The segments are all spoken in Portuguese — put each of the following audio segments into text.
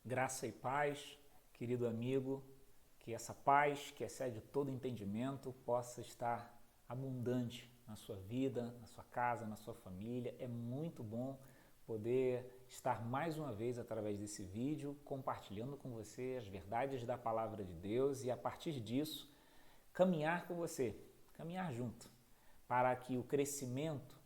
Graça e paz, querido amigo, que essa paz que excede todo entendimento possa estar abundante na sua vida, na sua casa, na sua família. É muito bom poder estar mais uma vez através desse vídeo compartilhando com você as verdades da palavra de Deus e a partir disso caminhar com você, caminhar junto, para que o crescimento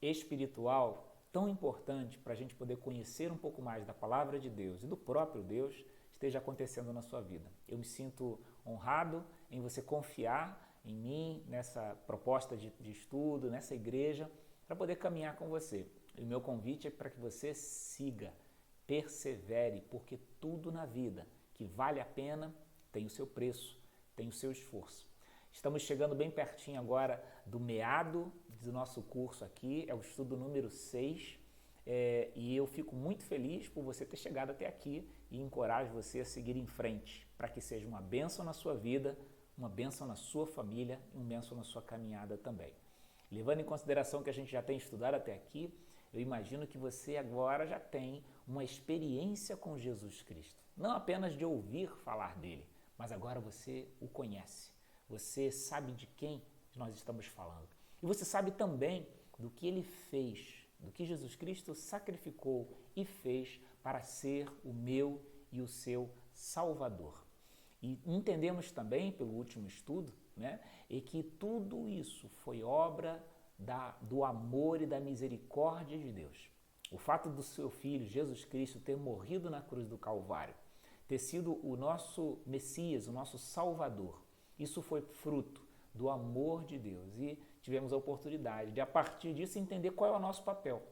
espiritual tão importante para a gente poder conhecer um pouco mais da palavra de Deus e do próprio Deus esteja acontecendo na sua vida. Eu me sinto honrado em você confiar em mim, nessa proposta de estudo, nessa igreja, para poder caminhar com você. E o meu convite é para que você siga, persevere, porque tudo na vida que vale a pena tem o seu preço, tem o seu esforço. Estamos chegando bem pertinho agora do meado do nosso curso aqui, é o estudo número 6, e eu fico muito feliz por você ter chegado até aqui e encorajo você a seguir em frente, para que seja uma bênção na sua vida, uma bênção na sua família e uma bênção na sua caminhada também. Levando em consideração que a gente já tem estudado até aqui, eu imagino que você agora já tem uma experiência com Jesus Cristo, não apenas de ouvir falar dele, mas agora você o conhece. Você sabe de quem nós estamos falando. E você sabe também do que ele fez, do que Jesus Cristo sacrificou e fez para ser o meu e o seu Salvador. E entendemos também, pelo último estudo, e que tudo isso foi obra do amor e da misericórdia de Deus. O fato do seu Filho, Jesus Cristo, ter morrido na cruz do Calvário, ter sido o nosso Messias, o nosso Salvador, isso foi fruto do amor de Deus e tivemos a oportunidade de, a partir disso, entender qual é o nosso papel.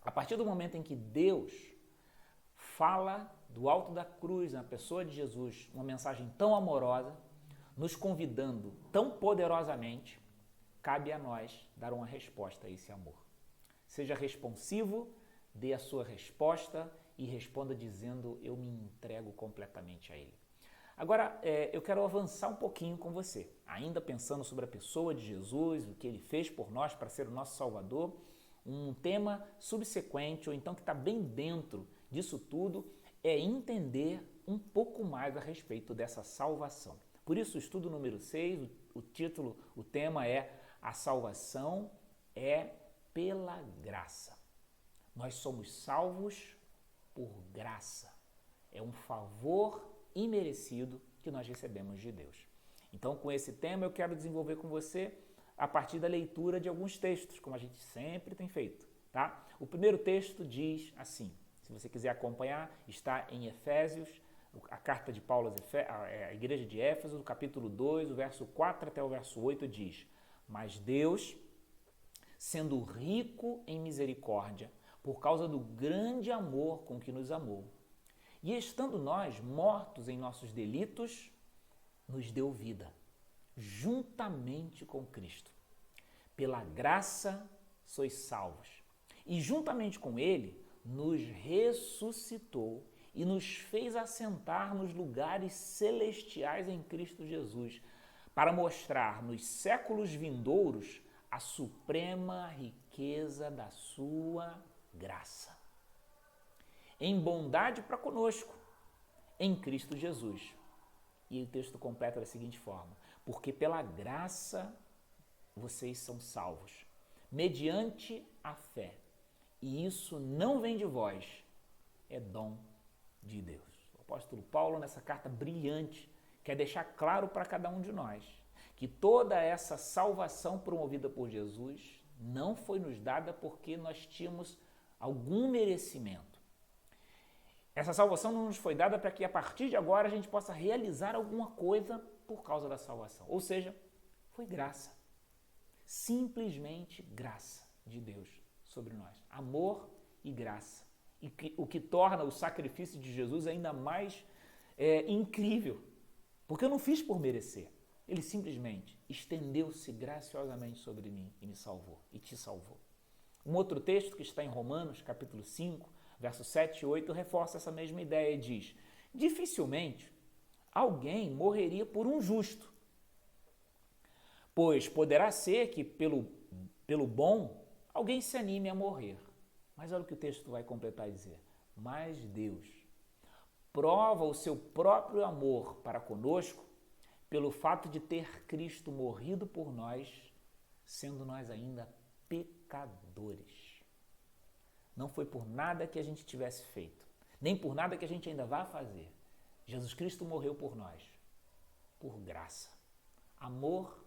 A partir do momento em que Deus fala do alto da cruz, na pessoa de Jesus, uma mensagem tão amorosa, nos convidando tão poderosamente, cabe a nós dar uma resposta a esse amor. Seja responsivo, dê a sua resposta e responda dizendo: eu me entrego completamente a Ele. Agora, eu quero avançar um pouquinho com você, ainda pensando sobre a pessoa de Jesus, o que Ele fez por nós para ser o nosso Salvador. Um tema subsequente, ou então que está bem dentro disso tudo, é entender um pouco mais a respeito dessa salvação. Por isso, o estudo número 6, o título, o tema é A Salvação é pela Graça. Nós somos salvos por graça. É um favor imerecido que nós recebemos de Deus. Então, com esse tema, eu quero desenvolver com você a partir da leitura de alguns textos, como a gente sempre tem feito, tá? O primeiro texto diz assim, se você quiser acompanhar, está em Efésios, a carta de Paulo à igreja de Éfeso, no capítulo 2, o verso 4 até o verso 8 diz: mas Deus, sendo rico em misericórdia, por causa do grande amor com que nos amou, e estando nós mortos em nossos delitos, nos deu vida, juntamente com Cristo. Pela graça sois salvos. E juntamente com Ele, nos ressuscitou e nos fez assentar nos lugares celestiais em Cristo Jesus, para mostrar nos séculos vindouros a suprema riqueza da sua graça. Em bondade para conosco, em Cristo Jesus. E o texto completa da seguinte forma: porque pela graça vocês são salvos, mediante a fé. E isso não vem de vós, é dom de Deus. O apóstolo Paulo, nessa carta brilhante, quer deixar claro para cada um de nós que toda essa salvação promovida por Jesus não foi nos dada porque nós tínhamos algum merecimento. Essa salvação não nos foi dada para que a partir de agora a gente possa realizar alguma coisa por causa da salvação. Ou seja, foi graça. Simplesmente graça de Deus sobre nós. Amor e graça. E o que torna o sacrifício de Jesus ainda mais incrível. Porque eu não fiz por merecer. Ele simplesmente estendeu-se graciosamente sobre mim e me salvou. E te salvou. Um outro texto que está em Romanos, capítulo 5, versos 7 e 8, reforça essa mesma ideia e diz: dificilmente alguém morreria por um justo, pois poderá ser que pelo bom alguém se anime a morrer. Mas olha o que o texto vai completar e dizer: mas Deus, prova o seu próprio amor para conosco pelo fato de ter Cristo morrido por nós, sendo nós ainda pecadores. Não foi por nada que a gente tivesse feito, nem por nada que a gente ainda vai fazer. Jesus Cristo morreu por nós, por graça. Amor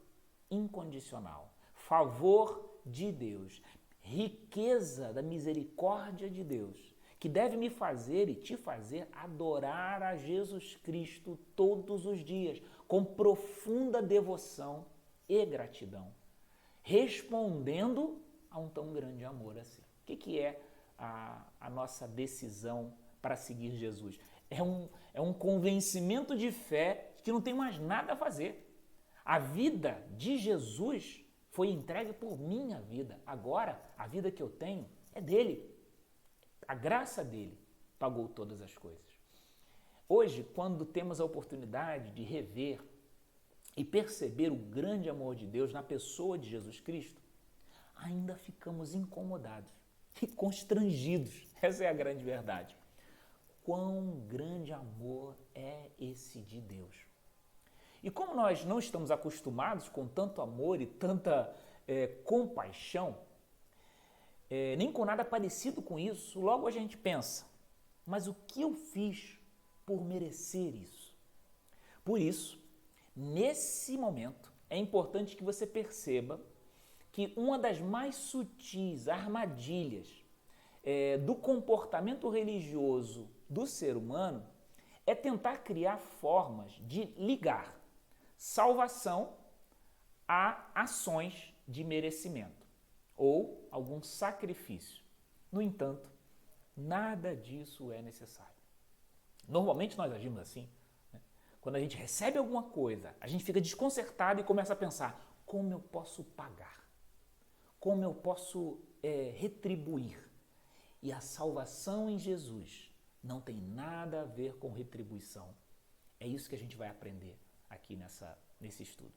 incondicional, favor de Deus, riqueza da misericórdia de Deus, que deve me fazer e te fazer adorar a Jesus Cristo todos os dias, com profunda devoção e gratidão, respondendo a um tão grande amor assim. O que é a nossa decisão para seguir Jesus? É um convencimento de fé que não tem mais nada a fazer. A vida de Jesus foi entregue por minha vida. Agora, a vida que eu tenho é dele. A graça dele pagou todas as coisas. Hoje, quando temos a oportunidade de rever e perceber o grande amor de Deus na pessoa de Jesus Cristo, ainda ficamos incomodados e constrangidos. Essa é a grande verdade. Quão grande amor é esse de Deus. E como nós não estamos acostumados com tanto amor e tanta compaixão, nem com nada parecido com isso, logo a gente pensa, mas o que eu fiz por merecer isso? Por isso, nesse momento, é importante que você perceba que uma das mais sutis armadilhas do comportamento religioso do ser humano é tentar criar formas de ligar salvação a ações de merecimento ou algum sacrifício. No entanto, nada disso é necessário. Normalmente nós agimos assim, né? Quando a gente recebe alguma coisa, a gente fica desconcertado e começa a pensar: como eu posso pagar? Como eu posso retribuir? E a salvação em Jesus não tem nada a ver com retribuição. É isso que a gente vai aprender aqui nesse estudo.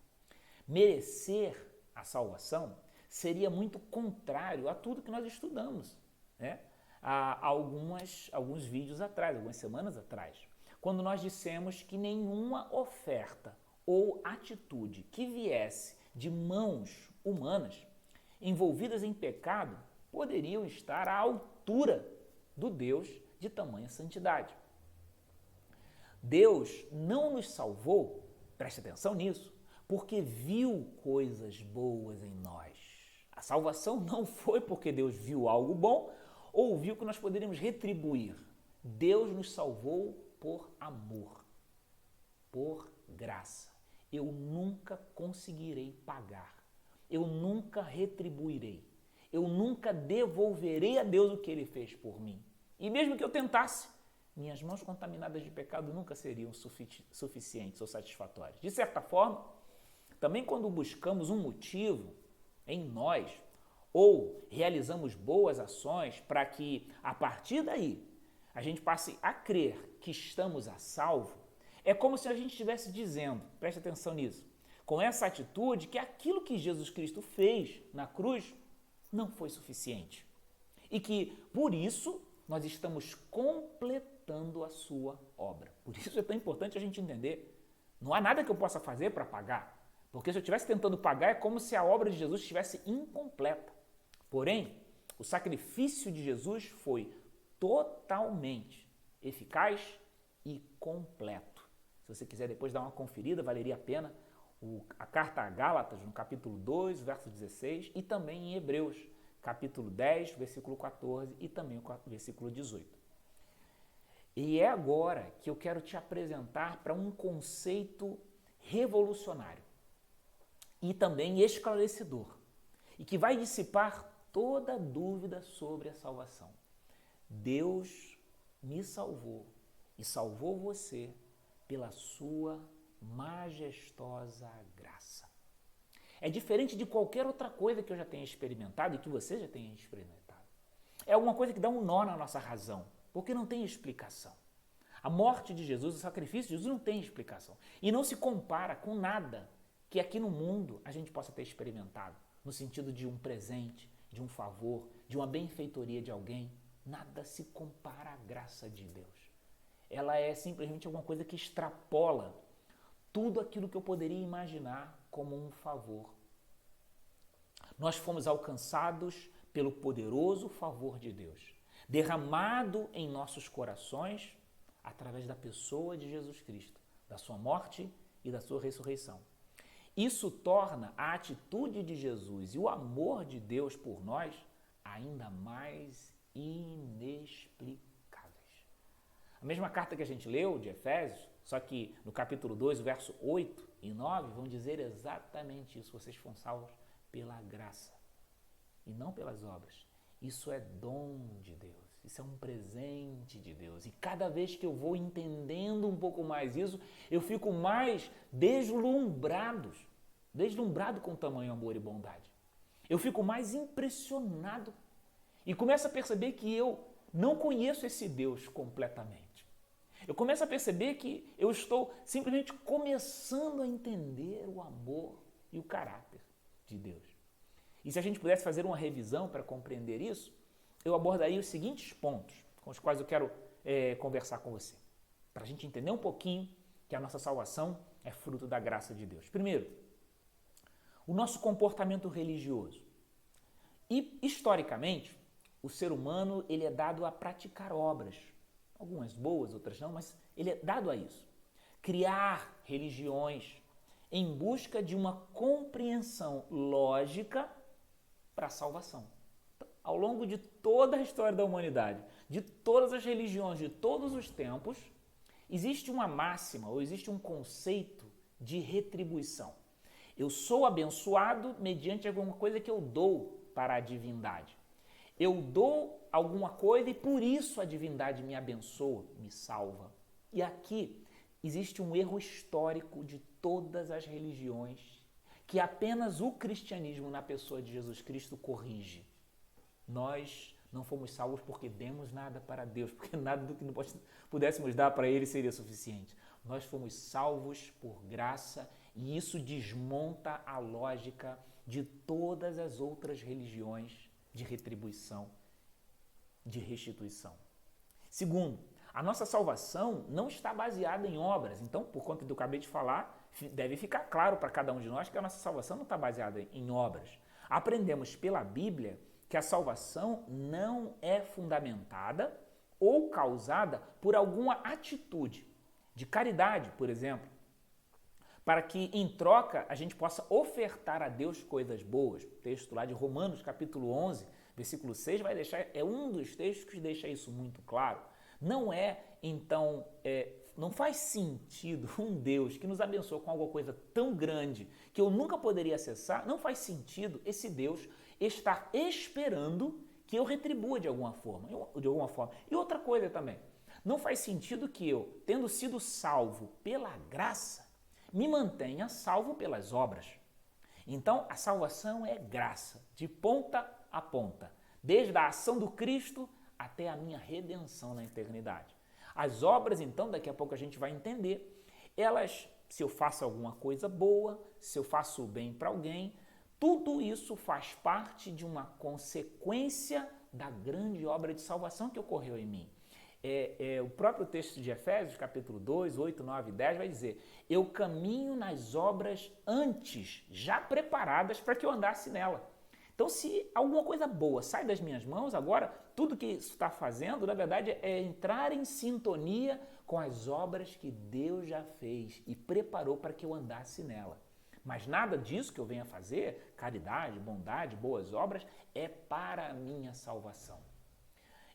Merecer a salvação seria muito contrário a tudo que nós estudamos, né? Há alguns vídeos atrás, algumas semanas atrás, quando nós dissemos que nenhuma oferta ou atitude que viesse de mãos humanas envolvidas em pecado poderiam estar à altura do Deus de tamanha santidade. Deus não nos salvou, preste atenção nisso, porque viu coisas boas em nós. A salvação não foi porque Deus viu algo bom ou viu que nós poderíamos retribuir. Deus nos salvou por amor, por graça. Eu nunca conseguirei pagar, eu nunca retribuirei, eu nunca devolverei a Deus o que Ele fez por mim. E mesmo que eu tentasse, minhas mãos contaminadas de pecado nunca seriam suficientes ou satisfatórias. De certa forma, também quando buscamos um motivo em nós ou realizamos boas ações para que, a partir daí, a gente passe a crer que estamos a salvo, é como se a gente estivesse dizendo, preste atenção nisso, com essa atitude, que aquilo que Jesus Cristo fez na cruz não foi suficiente. E que, por isso, nós estamos completando a sua obra. Por isso é tão importante a gente entender. Não há nada que eu possa fazer para pagar. Porque se eu estivesse tentando pagar, é como se a obra de Jesus estivesse incompleta. Porém, o sacrifício de Jesus foi totalmente eficaz e completo. Se você quiser depois dar uma conferida, valeria a pena a carta a Gálatas, no capítulo 2, verso 16, e também em Hebreus, capítulo 10, versículo 14 e também o versículo 18. E é agora que eu quero te apresentar para um conceito revolucionário e também esclarecedor, e que vai dissipar toda dúvida sobre a salvação. Deus me salvou e salvou você pela sua majestosa graça. É diferente de qualquer outra coisa que eu já tenha experimentado e que você já tenha experimentado. É alguma coisa que dá um nó na nossa razão, porque não tem explicação. A morte de Jesus, o sacrifício de Jesus não tem explicação. E não se compara com nada que aqui no mundo a gente possa ter experimentado, no sentido de um presente, de um favor, de uma benfeitoria de alguém. Nada se compara à graça de Deus. ela é simplesmente alguma coisa que extrapola tudo aquilo que eu poderia imaginar como um favor. Nós fomos alcançados pelo poderoso favor de Deus, derramado em nossos corações através da pessoa de Jesus Cristo, da sua morte e da sua ressurreição. Isso torna a atitude de Jesus e o amor de Deus por nós ainda mais inexplicáveis. A mesma carta que a gente leu, de Efésios, só que no capítulo 2, o verso 8 e 9, vão dizer exatamente isso. Vocês foram salvos pela graça e não pelas obras. Isso é dom de Deus, isso é um presente de Deus. E cada vez que eu vou entendendo um pouco mais isso, eu fico mais deslumbrado com tamanho amor e bondade. Eu fico mais impressionado e começo a perceber que eu não conheço esse Deus completamente. Eu começo a perceber que eu estou simplesmente começando a entender o amor e o caráter de Deus. E se a gente pudesse fazer uma revisão para compreender isso, eu abordaria os seguintes pontos com os quais eu quero conversar com você, para a gente entender um pouquinho que a nossa salvação é fruto da graça de Deus. Primeiro, o nosso comportamento religioso. E, historicamente, o ser humano ele é dado a praticar obras, algumas boas, outras não, mas ele é dado a isso. Criar religiões em busca de uma compreensão lógica para a salvação. Então, ao longo de toda a história da humanidade, de todas as religiões, de todos os tempos, existe uma máxima ou existe um conceito de retribuição. Eu sou abençoado mediante alguma coisa que eu dou para a divindade. Eu dou alguma coisa e por isso a divindade me abençoa, me salva. E aqui existe um erro histórico de todas as religiões que apenas o cristianismo na pessoa de Jesus Cristo corrige. Nós não fomos salvos porque demos nada para Deus, porque nada do que não pudéssemos dar para Ele seria suficiente. Nós fomos salvos por graça e isso desmonta a lógica de todas as outras religiões de retribuição, de restituição. Segundo, a nossa salvação não está baseada em obras. Então, por conta do que eu acabei de falar, deve ficar claro para cada um de nós que a nossa salvação não está baseada em obras. Aprendemos pela Bíblia que a salvação não é fundamentada ou causada por alguma atitude de caridade, por exemplo, para que, em troca, a gente possa ofertar a Deus coisas boas. O texto lá de Romanos, capítulo 11, versículo 6, é um dos textos que deixa isso muito claro. Não então, não faz sentido um Deus que nos abençoa com alguma coisa tão grande que eu nunca poderia acessar, não faz sentido esse Deus estar esperando que eu retribua de alguma forma. E outra coisa também, não faz sentido que eu, tendo sido salvo pela graça, me mantenha salvo pelas obras. Então, a salvação é graça, de ponta a ponta, desde a ação do Cristo até a minha redenção na eternidade. As obras, então, daqui a pouco a gente vai entender, elas, se eu faço alguma coisa boa, se eu faço o bem para alguém, tudo isso faz parte de uma consequência da grande obra de salvação que ocorreu em mim. O próprio texto de Efésios, capítulo 2, 8, 9 e 10, vai dizer: eu caminho nas obras antes, já preparadas para que eu andasse nela. Então, se alguma coisa boa sai das minhas mãos, agora, tudo que isso está fazendo, na verdade, é entrar em sintonia com as obras que Deus já fez e preparou para que eu andasse nela. Mas nada disso que eu venha fazer, caridade, bondade, boas obras, é para a minha salvação.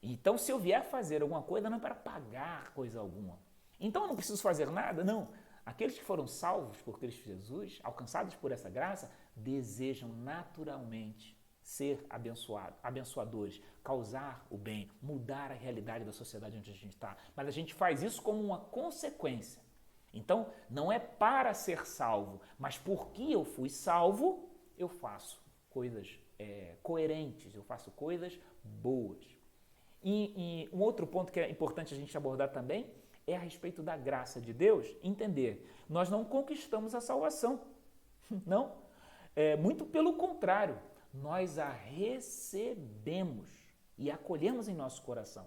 Então, se eu vier fazer alguma coisa, não é para pagar coisa alguma. Então, eu não preciso fazer nada? Não. Aqueles que foram salvos por Cristo Jesus, alcançados por essa graça, desejam naturalmente ser abençoadores, causar o bem, mudar a realidade da sociedade onde a gente está. Mas a gente faz isso como uma consequência. Então, não é para ser salvo, mas porque eu fui salvo, eu faço coisas coerentes, eu faço coisas boas. E um outro ponto que é importante a gente abordar também é a respeito da graça de Deus, entender. Nós não conquistamos a salvação, não. Muito pelo contrário, nós a recebemos e acolhemos em nosso coração.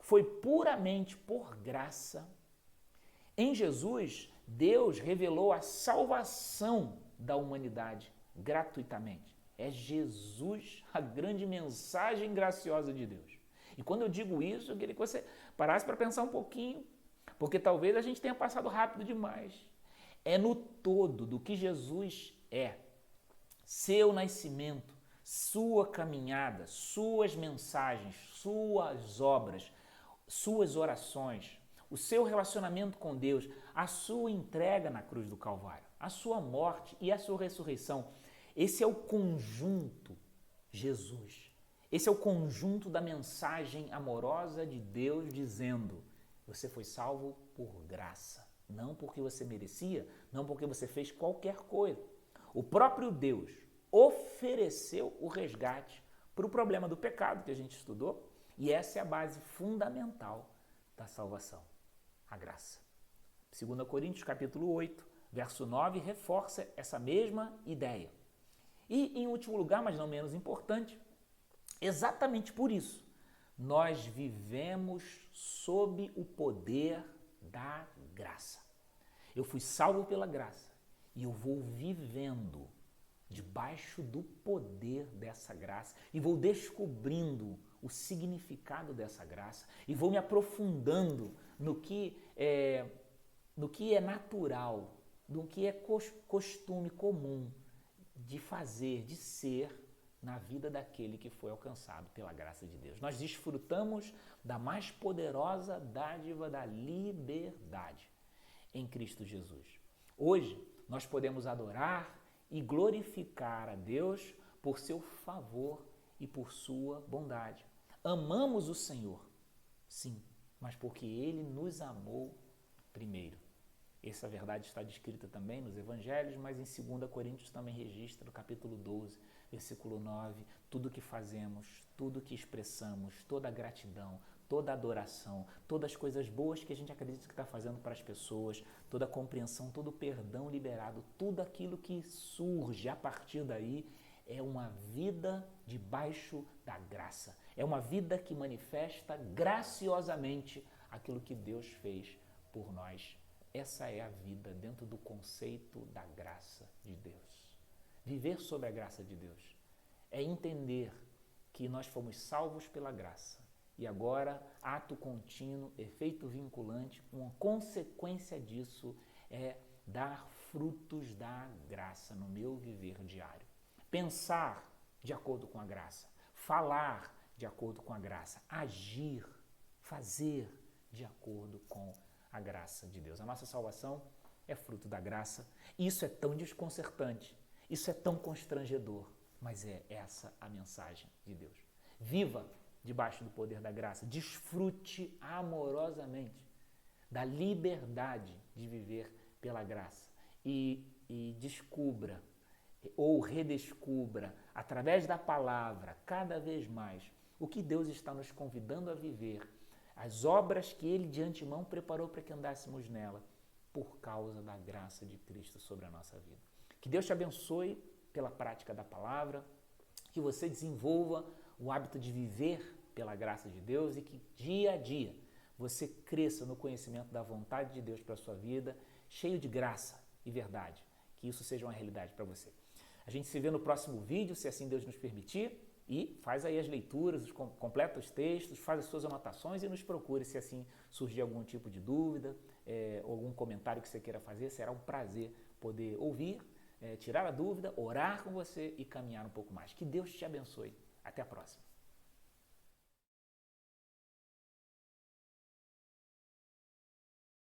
foi puramente por graça. Em Jesus, Deus revelou a salvação da humanidade gratuitamente. É Jesus a grande mensagem graciosa de Deus. E quando eu digo isso, eu queria que você parasse para pensar um pouquinho, porque talvez a gente tenha passado rápido demais. É no todo do que Jesus é, seu nascimento, sua caminhada, suas mensagens, suas obras, suas orações, o seu relacionamento com Deus, a sua entrega na cruz do Calvário, a sua morte e a sua ressurreição. Esse é o conjunto Jesus. Esse é o conjunto da mensagem amorosa de Deus dizendo: você foi salvo por graça, não porque você merecia, não porque você fez qualquer coisa. O próprio Deus ofereceu o resgate para o problema do pecado que a gente estudou, e essa é a base fundamental da salvação, a graça. 2 Coríntios capítulo 8, verso 9, reforça essa mesma ideia. E, em último lugar, mas não menos importante, exatamente por isso, nós vivemos sob o poder da graça. Eu fui salvo pela graça e eu vou vivendo debaixo do poder dessa graça e vou descobrindo o significado dessa graça e vou me aprofundando no que é natural, no que é costume comum de fazer, de ser na vida daquele que foi alcançado pela graça de Deus. Nós desfrutamos da mais poderosa dádiva da liberdade em Cristo Jesus. Hoje, nós podemos adorar e glorificar a Deus por seu favor e por sua bondade. Amamos o Senhor, sim, mas porque Ele nos amou primeiro. Essa verdade está descrita também nos Evangelhos, mas em 2 Coríntios também registra, no capítulo 12, versículo 9, tudo que fazemos, tudo que expressamos, toda a gratidão, toda a adoração, todas as coisas boas que a gente acredita que está fazendo para as pessoas, toda a compreensão, todo o perdão liberado, tudo aquilo que surge a partir daí é uma vida debaixo da graça. É uma vida que manifesta graciosamente aquilo que Deus fez por nós. Essa é a vida dentro do conceito da graça de Deus. Viver sob a graça de Deus é entender que nós fomos salvos pela graça e agora, ato contínuo, efeito vinculante, uma consequência disso é dar frutos da graça no meu viver diário. Pensar de acordo com a graça, falar de acordo com a graça, agir, fazer de acordo com a graça de Deus. A nossa salvação é fruto da graça. Isso é tão desconcertante, isso é tão constrangedor, mas é essa a mensagem de Deus. Viva debaixo do poder da graça, desfrute amorosamente da liberdade de viver pela graça e descubra ou redescubra através da palavra cada vez mais o que Deus está nos convidando a viver, as obras que Ele de antemão preparou para que andássemos nela, por causa da graça de Cristo sobre a nossa vida. Que Deus te abençoe pela prática da palavra, que você desenvolva o hábito de viver pela graça de Deus e que dia a dia você cresça no conhecimento da vontade de Deus para a sua vida, cheio de graça e verdade. Que isso seja uma realidade para você. A gente se vê no próximo vídeo, se assim Deus nos permitir. E faz aí as leituras, completa os textos, faz as suas anotações e nos procure se assim surgir algum tipo de dúvida, algum comentário que você queira fazer. Será um prazer poder ouvir, tirar a dúvida, orar com você e caminhar um pouco mais. Que Deus te abençoe. Até a próxima.